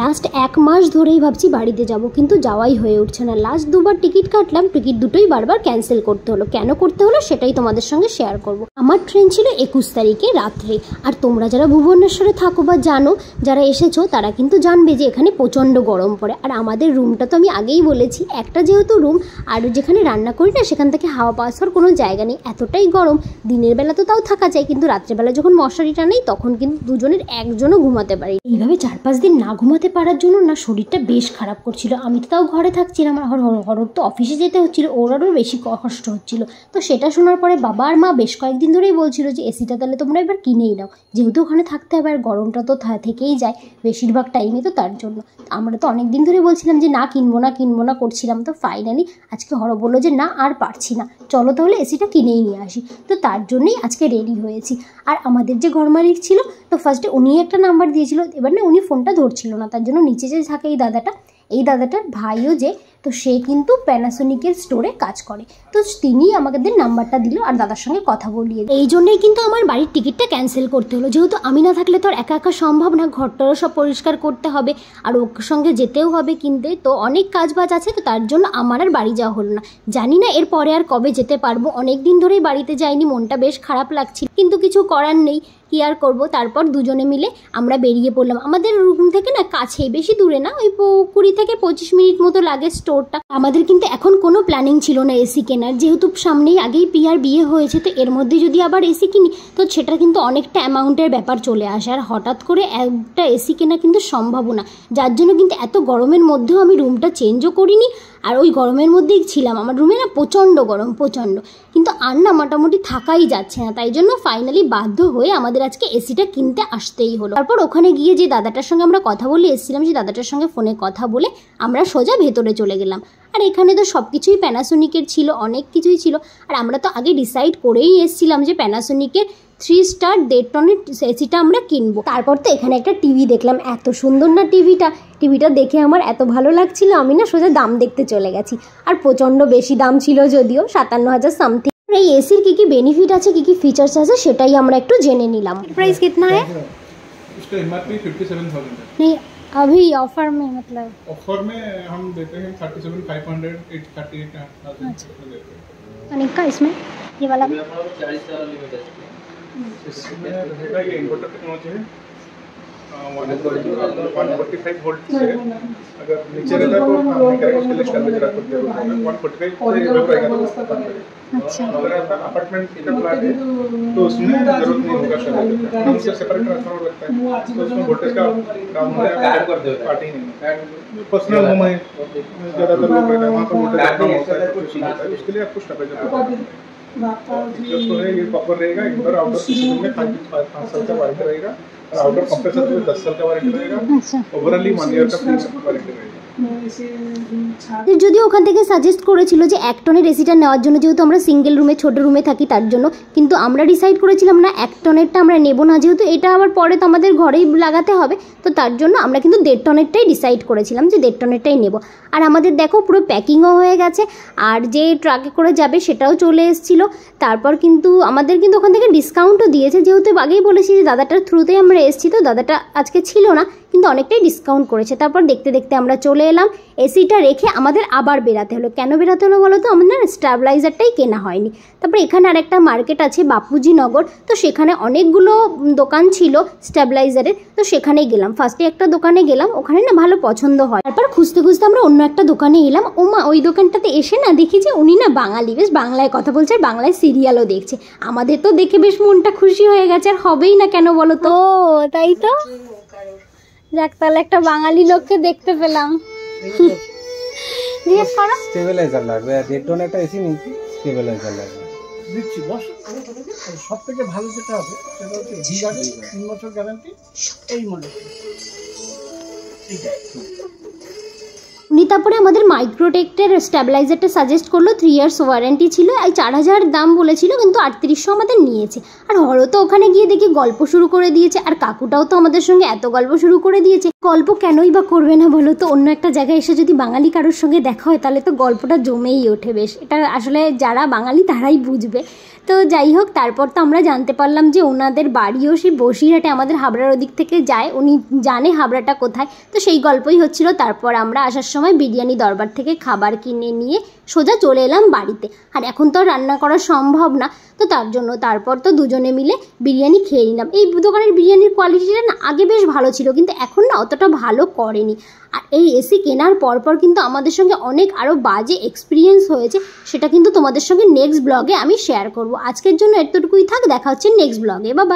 Last 1 মাস ধরেই ভাবছি বাড়িতে যাব, কিন্তু যাওয়াই হয়ে উঠছে না। লাস্ট 2বার টিকিট কাটলাম, টিকিট দুটোই বারবার ক্যান্সেল করতে হলো। কেন করতে হলো সেটাই তোমাদের সঙ্গে শেয়ার করব। আমার ট্রেন ছিল 21 তারিখে রাত্রে। আর তোমরা যারা ভুবনেশ্বরে থাকো বা জানো, যারা এসেছো তারা কিন্তু জানবে যে এখানে প্রচণ্ড গরম পড়ে। আর আমাদের রুমটা তো আমি আগেই বলেছি, একটা যেহেতু রুম, আর যেখানে রান্না করি না সেখান থেকে হাওয়া পাস হওয়ার কোনো জায়গা নেই, এতটাই গরম। দিনের বেলা তো তাও থাকা যায়, কিন্তু রাত্রেবেলা যখন মশারিটা নেই তখন কিন্তু দুজনের একজনও ঘুমাতে পারি। এইভাবে 4-5 দিন না ঘুমাতে পারার জন্য না শরীরটা বেশ খারাপ করছিল। আমি তো তাও ঘরে থাকছিলাম, আর হরর তো অফিসে যেতে হচ্ছিল, ওর আরও বেশি কষ্ট হচ্ছিল। তো সেটা শোনার পরে বাবা আর মা বেশ কয়েকদিন ধরেই বলছিল যে এসিটা তাহলে তোমরা এবার কিনেই নাও, যেহেতু ওখানে থাকতে হবে আর গরমটা তো থেকেই যায় বেশিরভাগ টাইমে, তো তার জন্য আমরা তো অনেক দিন ধরে বলছিলাম যে না কিনবো না করছিলাম। তো ফাইনালি আজকে হর বললো যে না আর পারছি না, চলো তাহলে এসিটা কিনেই নিয়ে আসি। তো তার জন্যই আজকে রেডি হয়েছি। আর আমাদের যে ঘর মালিক ছিল, তো ফার্স্টে উনি একটা নাম্বার দিয়েছিল, এবার না উনি ফোনটা ধরছিল না, তার জন্য নিচে যে থাকে এই দাদাটার ভাইও যে, তো সে কিন্তু প্যানাসোনিকের স্টোরে কাজ করে, তো তিনি আমাদের নাম্বারটা দিল আর দাদার সঙ্গে কথা বলিয়ে। এই জন্যই কিন্তু আমার বাড়ির টিকিটটা ক্যান্সেল করতে হলো, যেহেতু আমি না থাকলে তো আর একা সম্ভব না, ঘরটারও সব পরিষ্কার করতে হবে আর ওর সঙ্গে যেতেও হবে কিনতে, তো অনেক কাজ বাজ আছে। তো তার জন্য আমার আর বাড়ি যাওয়া হলো না। জানি না এরপরে আর কবে যেতে পারবো, অনেক দিন ধরেই বাড়িতে যাইনি, মনটা বেশ খারাপ লাগছিল, কিন্তু কিছু করার নেই, কি আর করবো। তারপর দুজনে মিলে আমরা বেরিয়ে পড়লাম। আমাদের রুম থেকে না কাছেই, বেশি দূরে না, ওই 20 থেকে 25 মিনিট মতো লাগে স্টোরটা। আমাদের কিন্তু এখন কোনো প্ল্যানিং ছিল না এসি কেনার, যেহেতু সামনেই আগেই পিয়ার বিয়ে হয়েছে, তো এর মধ্যে যদি আবার এসি কিনি তো সেটা কিন্তু অনেকটা অ্যামাউন্টের ব্যাপার চলে আসে, আর হঠাৎ করে একটা এসি কেনা কিন্তু সম্ভব না। যার জন্য কিন্তু এত গরমের মধ্যেও আমি রুমটা চেঞ্জও করিনি, আর ওই গরমের মধ্যেই ছিলাম। আমার রুমে না প্রচণ্ড গরম, প্রচণ্ড, কিন্তু আর না মোটামুটি থাকাই যাচ্ছে না। তাই জন্য ফাইনালি বাধ্য হয়ে আমাদের আজকে এসিটা কিনতে আসতেই হলো। তারপর ওখানে গিয়ে যে দাদাটার সঙ্গে আমরা কথা বলে এসেছিলাম, সেই দাদাটার সঙ্গে ফোনে কথা বলে আমরা সোজা ভেতরে চলে গেলাম। আর এখানে তো সব কিছুই প্যানাসোনিকের ছিল, অনেক কিছুই ছিল। আর আমরা তো আগে ডিসাইড করেই এসেছিলাম যে প্যানাসোনিকের 3 স্টার 1.5 টনের এসিটা আমরা কিনবো। তারপর তো এখানে একটা টিভি দেখলাম, এত সুন্দর না টিভিটা দেখে আমার এত ভালো লাগছিল, আমি না সোজা দাম দেখতে চলে গেছি। আর প্রচণ্ড বেশি দাম ছিল, যদিও 57,000 সামথিং। এই এসির কী কী বেনিফিট আছে, কী কী ফিচার্স আছে সেটাই আমরা একটু জেনে নিলাম। প্রাইস कितना है? इसका एमआरपी 57,000 है। नहीं अभी ऑफर में, मतलब ऑफर में हम देते हैं 37,500 38,000 देते हैं। अनेक का इसमें ये वाला 40 वाला लिमिट है इसमें रहेगा ये इन्वर्टर टेक्नोलॉजी है 145 वोल्ट से अगर नीचे रहता तो हम नहीं करेंगे, उसके लिए स्टेबलाइजर आपको जरूरत होगा। 145 से वेव रहेगा तो अच्छा। अगर आपका अपार्टमेंट का फ्लैट है तो उसमें जरूरत नहीं होगा स्टेबलाइजर का, उससे सेपरेट ट्रांसफार्मर लगता है, तो उसमें वोल्टेज का डाउन हो जाएगा, ऐड कर देगा पार्टी नहीं पर्सनल होम है ज़्यादातर लोग रहते हैं वहाँ पर वोल्टेज कम होता है, कुछ नहीं होता है, उसके लिए आपको स्टेबलाइजर तो है। ये कॉपर रहेगा, इंडोर आउटडोर सिस्टम में 5 साल का वारंटी रहेगा, और आउटडोर कंप्रेसर में 10 साल का वारंटी रहेगा, ओवरऑल 1 ईयर का फ्री वारंटी रहेगा। যদিও ওখান থেকে সাজেস্ট করেছিল যে 1 টনের এসিটা নেওয়ার জন্য, যেহেতু আমরা সিঙ্গেল রুমে ছোট রুমে থাকি তার জন্য, কিন্তু আমরা ডিসাইড করেছিলাম না 1 টনেরটা আমরা নেব না, যেহেতু এটা আবার পরে তো আমাদের ঘরেই লাগাতে হবে, তো তার জন্য আমরা কিন্তু 1.5 টনেরটাই ডিসাইড করেছিলাম যে 1.5 টনেরটাই নেব। আর আমাদের দেখো পুরো প্যাকিংও হয়ে গেছে, আর যে ট্রাকে করে যাবে সেটাও চলে এসেছিল। তারপর কিন্তু আমাদের কিন্তু ওখান থেকে ডিসকাউন্টও দিয়েছে, যেহেতু আগেই বলেছি যে দাদাটার থ্রুতেই আমরা এসেছি, তো দাদাটা আজকে ছিল না, কিন্তু অনেকটাই ডিসকাউন্ট করেছে। তারপর দেখতে দেখতে আমরা চলে এলাম, এসিটা রেখে আমাদের আবার বেরাতে হলো। কেন বেরাতে হলো বলো তো, আমাদের না স্ট্যাবিলাইজারটাই কেনা হয়নি। তারপর এখানে আরেকটা মার্কেট আছে বাপুজি নগর, তো সেখানে অনেকগুলো দোকান ছিল স্ট্যাবিলাইজারের, তো সেখানেই গেলাম। ফার্স্টে একটা দোকানে গেলাম, ওখানে না ভালো পছন্দ হয়। তারপর খুঁজতে খুঁজতে আমরা অন্য একটা দোকানে এলাম। ওমা, ওই দোকানটাতে এসে না দেখি যে উনি না বাঙালি, বেশ বাংলায় কথা বলছে আর বাংলায় সিরিয়ালও দেখছে। আমাদের তো দেখে বেশ মনটা খুশি হয়ে গেছে, আর হবেই না কেন বলো তো। তাই তো, যাক তাহলে একটা বাঙালি লোককে দেখতে পেলাম। জিজ্ঞেস করো, স্টেবিলাইজার লাগবে, 1.5 টন একটা এসি নিচ্ছি, স্টেবিলাইজার লাগবে দিচ্ছি বস। সব থেকে ভালো যেটা হবে সেটা হচ্ছে 3 বছর গ্যারান্টি এই মডেল। উনি তারপরে আমাদের মাইক্রোটেকের স্ট্যাবিলাইজারটা সাজেস্ট করলো, 3 ইয়ার্স ওয়ারেন্টি ছিল, আর 4,000 দাম বলেছিল, কিন্তু 3800 আমাদের নিয়েছে। আর হরও তো ওখানে গিয়ে দেখি গল্প শুরু করে দিয়েছে, আর কাকুটাও তো আমাদের সঙ্গে এত গল্প শুরু করে দিয়েছে, গল্প কেনই বা করবে না বলো তো? অন্য একটা জায়গায় এসে যদি বাঙালি কারোর সঙ্গে দেখা হয় তাহলে তো গল্পটা জমেই ওঠে বেশ। এটা আসলে যারা বাঙালি তারাই বুঝবে। তো যাই হোক, তারপর তো আমরা জানতে পারলাম যে ওনাদের বাড়িও সেই বসিরহাটে, আমাদের হাবড়ার ওদিক থেকে যায়, উনি জানে হাবড়াটা কোথায়। তো সেই গল্পই হচ্ছিল। তারপর আমরা আসার সময় বিরিয়ানি দরবার থেকে খাবার কিনে নিয়ে সোজা চলে এলাম বাড়িতে। আর এখন তো আর রান্না করা সম্ভব না, তো তার জন্য তারপর তো দুজনে মিলে বিরিয়ানি খেয়ে নিলাম। এই দোকানের বিরিয়ানির কোয়ালিটিটা না আগে বেশ ভালো ছিল, কিন্তু এখন না অতটা ভালো করেনি। আর এই এসি কেনার পরপর কিন্তু আমাদের সঙ্গে অনেক আরও বাজে এক্সপিরিয়েন্স হয়েছে, সেটা কিন্তু তোমাদের সঙ্গে নেক্সট ব্লগে আমি শেয়ার করব। আজকের জন্য এতটুকুই থাক, দেখা হচ্ছে নেক্সট ব্লগে। বাবা।